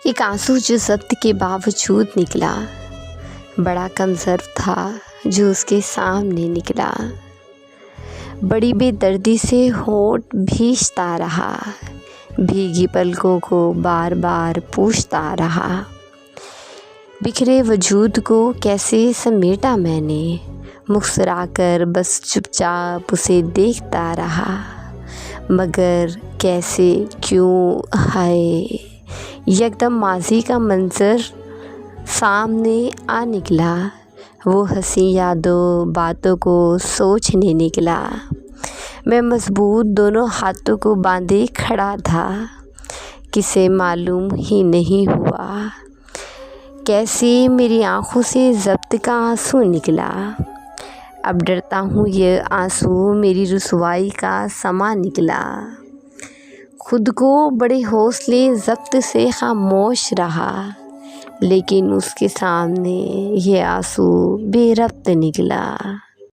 एक आंसू जो ज़ब्त के बावजूद निकला, बड़ा कमज़र्व था जो उसके सामने निकला। बड़ी बेदर्दी से होंठ भींचता रहा, भीगी पलकों को बार बार पूछता रहा। बिखरे वजूद को कैसे समेटा मैंने, मुस्कुराकर बस चुपचाप उसे देखता रहा। मगर कैसे, क्यों, हाय, यकदम माज़ी का मंज़र सामने आ निकला। वो हंसी यादों बातों को सोचने निकला। मैं मजबूत दोनों हाथों को बांधे खड़ा था, किसे मालूम ही नहीं हुआ कैसे मेरी आँखों से ज़ब्त का आंसू निकला। अब डरता हूँ ये आंसू मेरी रुसवाई का समा निकला। खुद को बड़े हौसले ज़ब्त से खामोश रहा, लेकिन उसके सामने ये आंसू बेरब्त निकला।